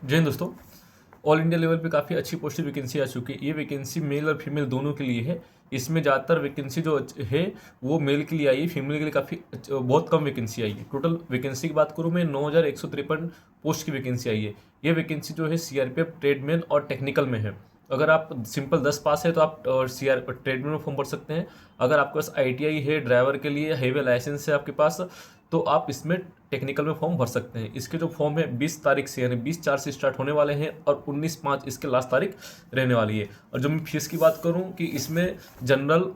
जय हिंद दोस्तों। All India level पे काफ़ी अच्छी पोस्ट वैकेंसी आ चुकी है। ये वैकेंसी मेल और फीमेल दोनों के लिए है। इसमें ज़्यादातर वैकेंसी जो है वो मेल के लिए आई है, फीमेल के लिए काफ़ी बहुत कम वैकेंसी आई है। टोटल वैकेंसी की बात करूँ मैं 9153 पोस्ट की वैकेंसी आई है। ये वैकेंसी जो है सीआरपीएफ ट्रेडमैन और टेक्निकल में है। अगर आप सिंपल 10 पास है तो आप सीआर ट्रेडमैन में फॉर्म भर सकते हैं। अगर आपके पास आईटीआई है, ड्राइवर के लिए हाईवे लाइसेंस है आपके पास, तो आप इसमें टेक्निकल में फॉर्म भर सकते हैं। इसके जो फॉर्म है 20 तारीख से यानी 20/4 से स्टार्ट होने वाले हैं और 19/5 इसके लास्ट तारीख रहने वाली है। और जो मैं फीस की बात करूं कि इसमें जनरल,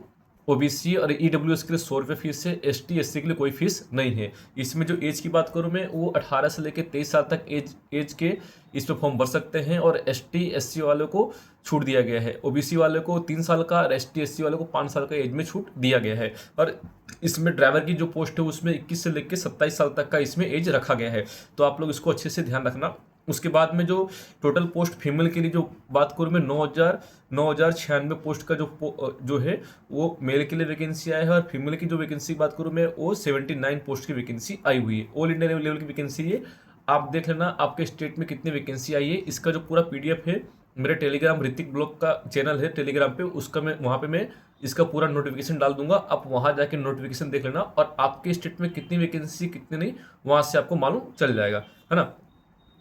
ओबीसी और ईडब्ल्यूएस के लिए 100 रुपये फीस है। एसटी एससी के लिए कोई फीस नहीं है। इसमें जो एज की बात करूं मैं, वो 18 से लेकर 23 साल तक एज के इस पर फॉर्म भर सकते हैं। और एसटी एससी वालों को छूट दिया गया है। ओबीसी वाले को 3 साल का और एसटी एससी वाले को 5 साल का एज में छूट दिया गया है। और इसमें ड्राइवर की जो पोस्ट है उसमें 21 से लेकर 27 साल तक का इसमें एज रखा गया है। तो आप लोग इसको अच्छे से ध्यान रखना। उसके बाद में जो टोटल पोस्ट फीमेल के लिए जो बात करूँ मैं, 9,96 पोस्ट का जो है वो मेल के लिए वैकेंसी आया है। और फीमेल की जो वैकेंसी की बात करूँ मैं, वो 79 पोस्ट की वैकेंसी आई हुई है। ऑल इंडिया लेवल की वैकेंसी है। आप देख लेना आपके स्टेट में कितनी वैकेंसी आई है। इसका जो पूरा पीडीएफ है मेरे टेलीग्राम ऋतिक ब्लॉग का चैनल है टेलीग्राम पे, उसका मैं वहाँ पे मैं इसका पूरा नोटिफिकेशन डाल दूंगा। आप वहाँ जाके नोटिफिकेशन देख लेना और आपके स्टेट में कितनी वैकेंसी कितनी नहीं वहाँ से आपको मालूम चल जाएगा, है ना।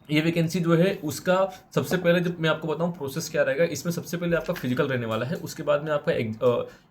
ये वैकेंसी जो है उसका सबसे पहले जब मैं आपको बताऊं प्रोसेस क्या रहेगा, इसमें सबसे पहले आपका फिजिकल रहने वाला है। उसके बाद में आपका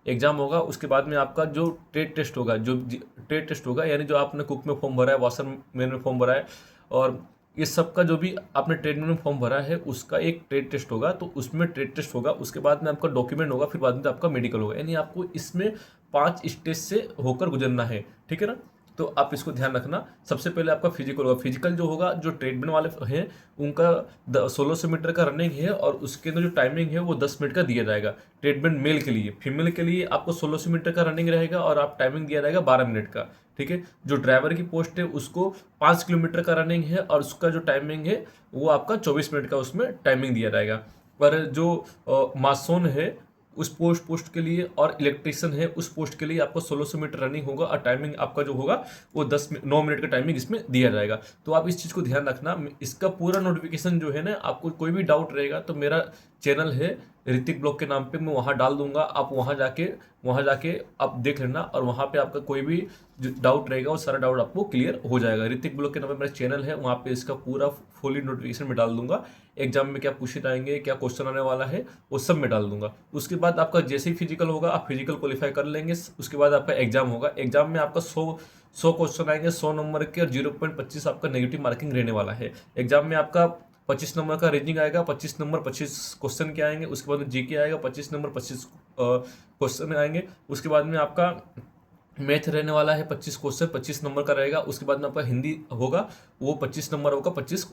एग्जाम होगा। उसके बाद में आपका जो ट्रेड टेस्ट होगा, जो ट्रेड टेस्ट होगा यानी जो आपने कुक में फॉर्म भरा है, वाशरमैन में फॉर्म भरा है और ये सब का जो भी आपने ट्रेड में फॉर्म भरा है उसका एक ट्रेड टेस्ट होगा। तो उसमें ट्रेड टेस्ट होगा, उसके बाद में आपका डॉक्यूमेंट होगा, फिर बाद में आपका मेडिकल होगा। यानी आपको इसमें 5 स्टेज से होकर गुजरना है, ठीक है ना। तो आप इसको ध्यान रखना। सबसे पहले आपका फिजिकल होगा। फिजिकल जो होगा, जो ट्रेडमैन वाले हैं उनका 1600 मीटर का रनिंग है और उसके अंदर जो टाइमिंग है वो 10 मिनट का दिया जाएगा ट्रेडमैन मेल के लिए। फीमेल के लिए आपको 1600 मीटर का रनिंग रहेगा और आप टाइमिंग दिया जाएगा 12 मिनट का, ठीक है। जो ड्राइवर की पोस्ट है उसको 5 किलोमीटर का रनिंग है और उसका जो टाइमिंग है वो आपका 24 मिनट का उसमें टाइमिंग दिया जाएगा। पर जो मासून है उस पोस्ट के लिए और इलेक्ट्रिशियन है उस पोस्ट के लिए आपको 1600 मीटर रनिंग होगा और टाइमिंग आपका जो होगा वो 9 मिनट का टाइमिंग इसमें दिया जाएगा। तो आप इस चीज़ को ध्यान रखना। इसका पूरा नोटिफिकेशन जो है ना, आपको कोई भी डाउट रहेगा तो मेरा चैनल है ऋतिक ब्लॉग के नाम पे, मैं वहाँ डाल दूंगा। आप वहाँ जाके आप देख लेना और वहाँ पे आपका कोई भी जो डाउट रहेगा वो सारा डाउट आपको क्लियर हो जाएगा। ऋतिक ब्लॉग के नाम पे मेरा चैनल है, वहाँ पे इसका पूरा फुली नोटिफिकेशन में डाल दूंगा। एग्जाम में क्या पूछे जाएंगे, क्या क्वेश्चन आने वाला है, वो सब में डाल दूंगा। उसके बाद आपका जैसे ही फिजिकल होगा आप फिजिकल क्वालिफाई कर लेंगे। उसके बाद आपका एग्जाम होगा। एग्जाम में आपका 100 क्वेश्चन आएंगे, 100 नंबर के और 0.25 आपका नेगेटिव मार्किंग रहने वाला है। एग्जाम में आपका 25 नंबर का रीजनिंग आएगा, 25 नंबर 25 क्वेश्चन के आएंगे। उसके बाद में जीके आएगा, 25 नंबर 25 क्वेश्चन आएंगे। उसके बाद में आपका मैथ रहने वाला है 25 क्वेश्चन, 25 नंबर का रहेगा। उसके बाद में आपका हिंदी होगा, वो 25 नंबर होगा, 25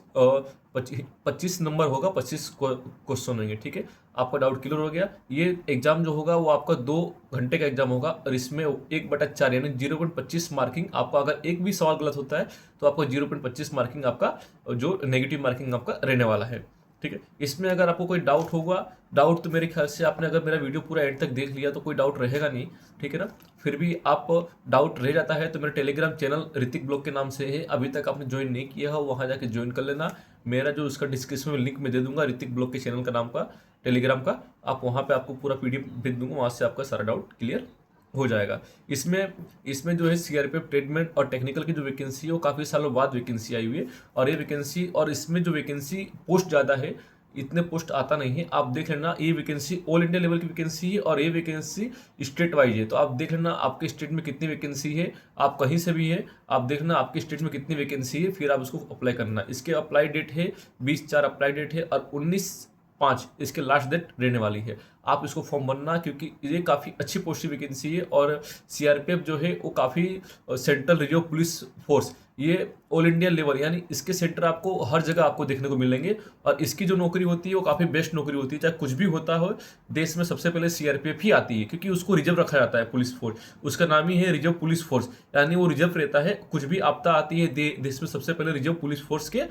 नंबर होगा, 25 क्वेश्चन होंगे, ठीक है। आपका डाउट क्लियर हो गया। ये एग्जाम जो होगा वो आपका 2 घंटे का एग्जाम होगा और इसमें 1/4 यानी 0.25 मार्किंग आपका, अगर एक भी सवाल गलत होता है तो आपको 0.25 मार्किंग आपका जो नेगेटिव मार्किंग आपका रहने वाला है, ठीक है। इसमें अगर आपको कोई डाउट होगा, डाउट तो मेरे ख्याल से आपने अगर मेरा वीडियो पूरा एंड तक देख लिया तो कोई डाउट रहेगा नहीं, ठीक है ना। फिर भी आप डाउट रह जाता है तो मेरा टेलीग्राम चैनल ऋतिक ब्लॉग के नाम से है, अभी तक आपने ज्वाइन नहीं किया है वहाँ जाके ज्वाइन कर लेना। मेरा जो उसका डिस्क्रिप्शन में लिंक मैं दे दूंगा ऋतिक ब्लॉग के चैनल का नाम का, टेलीग्राम का। आप वहाँ पे आपको पूरा पीडीएफ भेज दूंगा, वहाँ से आपका सारा डाउट क्लियर हो जाएगा। इसमें इसमें जो है सीआरपीएफ ट्रेडमैन और टेक्निकल की जो वैकेंसी है वो काफ़ी सालों बाद वैकेंसी आई हुई है। और ये वैकेंसी और इसमें जो वैकेंसी पोस्ट ज़्यादा है, इतने पोस्ट आता नहीं है। आप देख लेना, ये वैकेंसी ऑल इंडिया लेवल की वैकेंसी है और ये वैकेंसी स्टेट वाइज है। तो आप देख लेना आपके स्टेट में कितनी वैकेंसी है, आप कहीं से भी है आप देखना आपके स्टेट में कितनी वैकेंसी है, फिर आप उसको अप्लाई करना। इसके अप्लाई डेट है 20/4 अप्लाई डेट है और 19/5 इसके लास्ट डेट रहने वाली है। आप इसको फॉर्म भरना क्योंकि ये काफ़ी अच्छी पोस्ट की वैकेंसी है। और सीआरपीएफ जो है वो काफ़ी सेंट्रल रिजर्व पुलिस फोर्स, ये ऑल इंडिया लेवल यानी इसके सेंटर आपको हर जगह आपको देखने को मिलेंगे। और इसकी जो नौकरी होती है वो काफ़ी बेस्ट नौकरी होती है। चाहे कुछ भी होता हो देश में सबसे पहले सीआरपीएफ ही आती है, क्योंकि उसको रिजर्व रखा जाता है पुलिस फोर्स। उसका नाम ही है रिजर्व पुलिस फोर्स, यानी वो रिजर्व रहता है। कुछ भी आपदा आती है देश में सबसे पहले रिजर्व पुलिस फोर्स के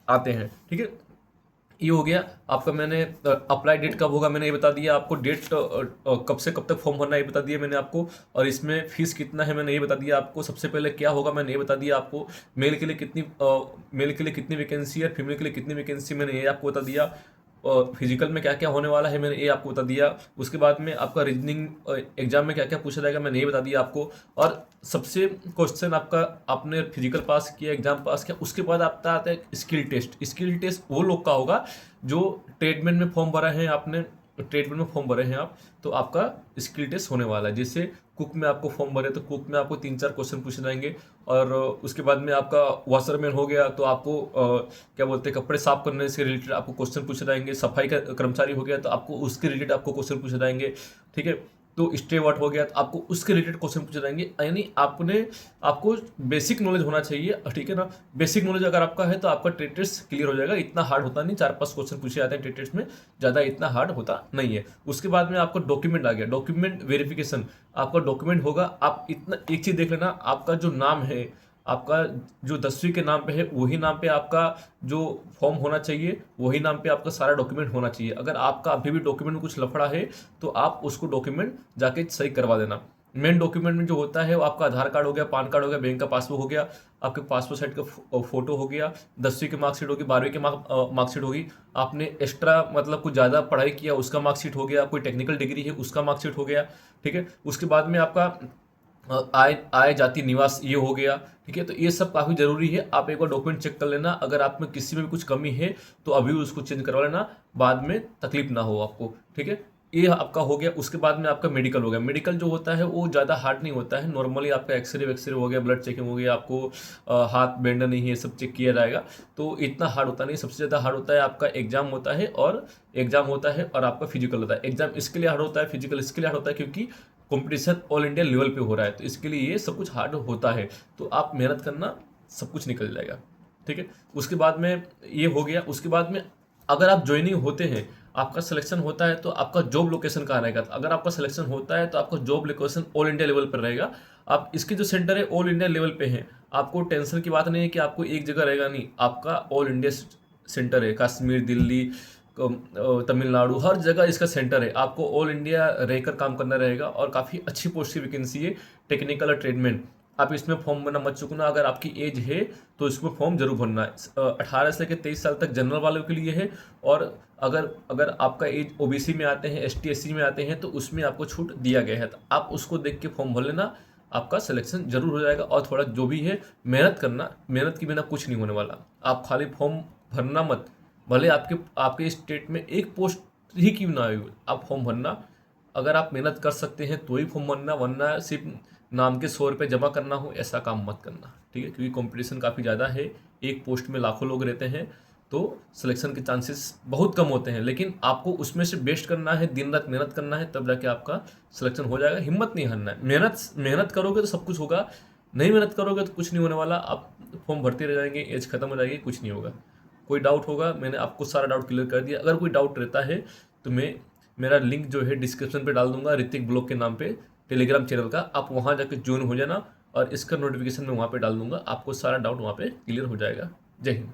आते हैं, ठीक है। ये हो गया आपका। मैंने अप्लाई डेट कब होगा मैंने ये बता दिया आपको, डेट कब से कब तक फॉर्म भरना है ये बता दिया मैंने आपको, और इसमें फीस कितना है मैंने ये बता दिया आपको। सबसे पहले क्या होगा मैंने ये बता दिया आपको, मेल के लिए कितनी वैकेंसी है, फीमेल के लिए कितनी वैकेंसी मैंने ये आपको बता दिया। फिजिकल में क्या क्या होने वाला है मैंने ये आपको बता दिया। उसके बाद में आपका रीजनिंग एग्जाम में क्या क्या पूछा जाएगा मैंने ये बता दिया आपको। और सबसे क्वेश्चन आपका, आपने फिजिकल पास किया, एग्जाम पास किया, उसके बाद आपका आता है स्किल टेस्ट। स्किल टेस्ट वो लोग का होगा जो ट्रेडमैन में फॉर्म भरा है आपने, ट्रेडमैन में फॉर्म भरे हैं आप, तो आपका स्किल टेस्ट होने वाला है। जैसे कुक में आपको फॉर्म भरे तो कुक में आपको 3-4 क्वेश्चन पूछे जाएंगे। और उसके बाद में आपका वॉशरमैन हो गया तो आपको क्या बोलते हैं, कपड़े साफ करने से रिलेटेड आपको क्वेश्चन पूछे जाएंगे। सफाई का कर्मचारी हो गया तो आपको उसके रिलेटेड आपको क्वेश्चन पूछे जाएंगे, ठीक है। तो स्टेवर्ड हो गया तो आपको उसके रिलेटेड क्वेश्चन पूछे जाएंगे। यानी आपको बेसिक नॉलेज होना चाहिए, ठीक है ना। बेसिक नॉलेज अगर आपका है तो आपका ट्रेड टेस्ट क्लियर हो जाएगा। इतना हार्ड होता नहीं, 4-5 क्वेश्चन पूछे जाते हैं ट्रेड टेस्ट में, ज़्यादा इतना हार्ड होता नहीं है। उसके बाद में आपका डॉक्यूमेंट आ गया, डॉक्यूमेंट वेरिफिकेशन। आपका डॉक्यूमेंट होगा, आप इतना एक चीज़ देख लेना, आपका जो नाम है, आपका जो 10वीं के नाम पे है वही नाम पे आपका जो फॉर्म होना चाहिए, वही नाम पे आपका सारा डॉक्यूमेंट होना चाहिए। अगर आपका अभी भी डॉक्यूमेंट में कुछ लफड़ा है तो आप उसको डॉक्यूमेंट जाके सही करवा देना। मेन डॉक्यूमेंट में जो होता है वो आपका आधार कार्ड हो गया, पान कार्ड हो गया, बैंक का पासबुक हो गया, आपके पासपोर्ट साइज का फोटो हो गया, 10वीं की मार्कशीट होगी, 12वीं की मार्कशीट होगी, आपने एक्स्ट्रा मतलब कुछ ज़्यादा पढ़ाई किया उसका मार्कशीट हो गया, कोई टेक्निकल डिग्री है उसका मार्कशीट हो गया, ठीक है। उसके बाद में आपका आय जाति निवास ये हो गया, ठीक है। तो ये सब काफ़ी ज़रूरी है, आप एक बार डॉक्यूमेंट चेक कर लेना। अगर आप में किसी में भी कुछ कमी है तो अभी उसको चेंज करवा लेना, बाद में तकलीफ ना हो आपको, ठीक है। ये आपका हो गया। उसके बाद में आपका मेडिकल हो गया। मेडिकल जो होता है वो ज़्यादा हार्ड नहीं होता है, नॉर्मली आपका एक्सरे वैक्सरे हो गया, ब्लड चेकिंग हो गया, आपको हाथ बैंड नहीं है, ये सब चेक किया जाएगा, तो इतना हार्ड होता नहीं। सबसे ज़्यादा हार्ड होता है आपका एग्जाम होता है, और आपका फिजिकल होता है। एग्जाम इसके लिए हार्ड होता है, फिजिकल इसके लिए हार्ड होता है क्योंकि कंपटीशन ऑल इंडिया लेवल पे हो रहा है, तो इसके लिए ये सब कुछ हार्ड होता है। तो आप मेहनत करना, सब कुछ निकल जाएगा, ठीक है। उसके बाद में ये हो गया। उसके बाद में अगर आप ज्वाइनिंग होते हैं, आपका सिलेक्शन होता है, तो आपका जॉब लोकेशन कहाँ रहेगा। तो अगर आपका सिलेक्शन होता है तो आपका job location all India level पर रहेगा। आप इसके जो सेंटर है ऑल इंडिया लेवल पे हैं, आपको टेंशन की बात नहीं है कि आपको एक जगह रहेगा, नहीं, आपका ऑल इंडिया सेंटर है। कश्मीर, दिल्ली, तमिलनाडु, हर जगह इसका सेंटर है। आपको ऑल इंडिया रहकर काम करना रहेगा और काफ़ी अच्छी पोस्ट की वैकेंसी है, टेक्निकल और ट्रेडमैन। आप इसमें फॉर्म भरना मत चूकना। अगर आपकी एज है तो इसमें फॉर्म जरूर भरना है। 18 से लेकर 23 साल तक जनरल वालों के लिए है, और अगर आपका एज ओबीसी में आते हैं, एसटी एससी में आते हैं, तो उसमें आपको छूट दिया गया है। तो आप उसको देख के फॉर्म भर लेना, आपका सिलेक्शन जरूर हो जाएगा। और थोड़ा जो भी है मेहनत करना, मेहनत के बिना कुछ नहीं होने वाला। आप खाली फॉर्म भरना मत, भले आपके स्टेट में एक पोस्ट ही क्यों ना आए, आप फॉर्म भरना। अगर आप मेहनत कर सकते हैं तो ही फॉर्म भरना, वरना सिर्फ नाम के 100 रुपये जमा करना हो ऐसा काम मत करना, ठीक है। क्योंकि कंपटीशन काफ़ी ज़्यादा है, एक पोस्ट में लाखों लोग रहते हैं, तो सिलेक्शन के चांसेस बहुत कम होते हैं। लेकिन आपको उसमें से बेस्ट करना है, दिन रात मेहनत करना है, तब जाके आपका सिलेक्शन हो जाएगा। हिम्मत नहीं हारना है, मेहनत करोगे तो सब कुछ होगा, नहीं मेहनत करोगे तो कुछ नहीं होने वाला। आप फॉर्म भरते रह जाएंगे, एज खत्म हो जाएगी, कुछ नहीं होगा। कोई डाउट होगा, मैंने आपको सारा डाउट क्लियर कर दिया। अगर कोई डाउट रहता है तो मेरा लिंक जो है डिस्क्रिप्शन पे डाल दूंगा, ऋतिक ब्लॉग के नाम पे, टेलीग्राम चैनल का। आप वहाँ जाकर ज्वाइन हो जाना, और इसका नोटिफिकेशन मैं वहाँ पे डाल दूंगा, आपको सारा डाउट वहाँ पे क्लियर हो जाएगा। जय हिंद।